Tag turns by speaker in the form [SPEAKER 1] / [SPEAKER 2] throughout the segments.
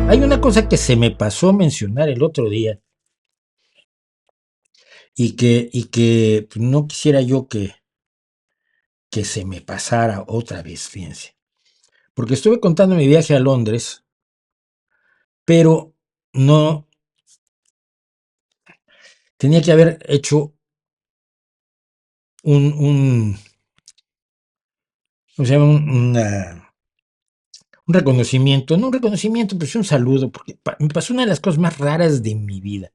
[SPEAKER 1] Hay una cosa que se me pasó mencionar el otro día y que pues, no quisiera yo que se me pasara otra vez, fíjense. Porque estuve contando mi viaje a Londres, pero no tenía que haber hecho un ¿cómo se llama? Un reconocimiento, no un reconocimiento, pues un saludo, porque me pasó una de las cosas más raras de mi vida.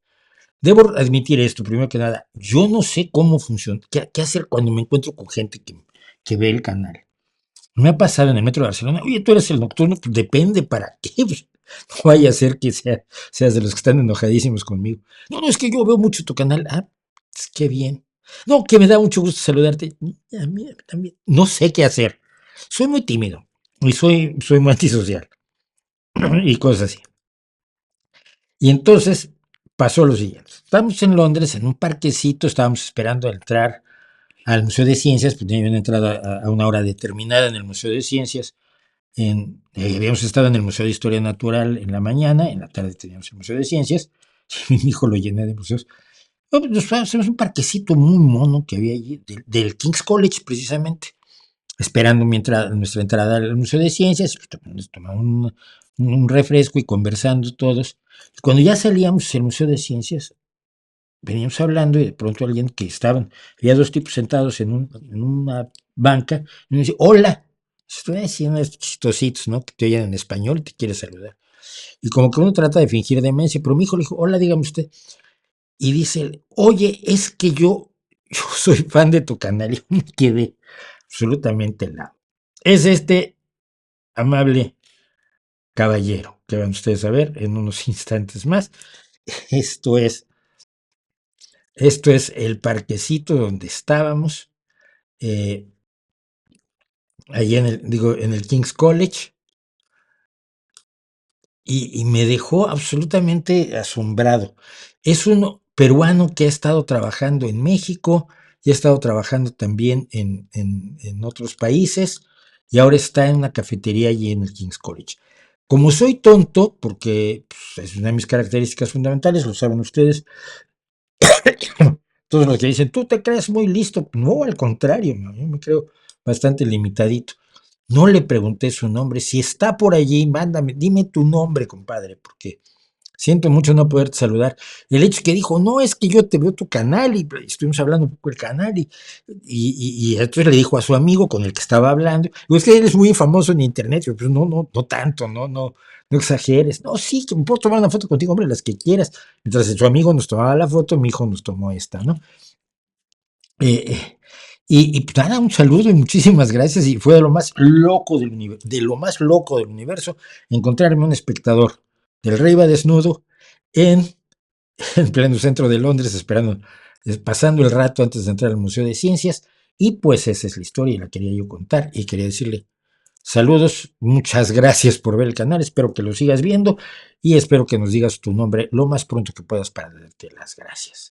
[SPEAKER 1] Debo admitir esto, primero que nada, yo no sé cómo funciona, qué hacer cuando me encuentro con gente que ve el canal. Me ha pasado en el metro de Barcelona, oye, tú eres el nocturno, pues depende para qué, pues, no vaya a ser que seas de los que están enojadísimos conmigo. No, no, es que yo veo mucho tu canal, pues, qué bien. No, que me da mucho gusto saludarte. A mí también. No sé qué hacer. Soy muy tímido y soy muy antisocial y cosas así. Y entonces pasó lo siguiente. Estábamos en Londres, en un parquecito, estábamos esperando a entrar al Museo de Ciencias, pues tenía una entrada a una hora determinada en el Museo de Ciencias. Habíamos estado en el Museo de Historia Natural en la mañana, en la tarde teníamos el Museo de Ciencias, y mi hijo lo llené de museos. No, pues nos hacemos un parquecito muy mono que había allí, del King's College precisamente, esperando nuestra entrada al Museo de Ciencias, pues, nos tomamos un refresco y conversando todos. Y cuando ya salíamos del Museo de Ciencias, veníamos hablando y de pronto alguien que estaban, había dos tipos sentados en una banca, y me dice, hola. Estoy haciendo estos chistositos, ¿no? Que te oyen en español y te quiere saludar. Y como que uno trata de fingir demencia, pero mi hijo le dijo, hola, dígame usted. Y dice, oye, es que yo soy fan de tu canal. Y yo me quedé absolutamente helado. Es este amable caballero que van ustedes a ver en unos instantes más. Esto es, esto es el parquecito donde estábamos, eh, allí en el King's College, y me dejó absolutamente asombrado. Es un peruano que ha estado trabajando en México y ha estado trabajando también en otros países y ahora está en una cafetería allí en el King's College. Como soy tonto, porque pues, es una de mis características fundamentales, lo saben ustedes, todos los que dicen, tú te crees muy listo, no, al contrario, no, yo me creo bastante limitadito. No le pregunté su nombre, si está por allí, mándame, dime tu nombre, compadre, porque siento mucho no poderte saludar. El hecho que dijo, no, es que yo te veo tu canal y estuvimos hablando un poco del canal y entonces le dijo a su amigo con el que estaba hablando, es que él es muy famoso en internet, yo, pues no tanto, no exageres. No, sí, que me puedo tomar una foto contigo, hombre, las que quieras. Entonces su amigo nos tomaba la foto, mi hijo nos tomó esta, ¿no? Eh, eh, pues nada, un saludo y muchísimas gracias. Y fue de lo más loco de lo más loco del universo encontrarme un espectador del Rey va desnudo en en pleno centro de Londres, esperando, pasando el rato antes de entrar al Museo de Ciencias. Y pues esa es la historia y la quería yo contar. Y quería decirle saludos, muchas gracias por ver el canal. Espero que lo sigas viendo y espero que nos digas tu nombre lo más pronto que puedas para darte las gracias.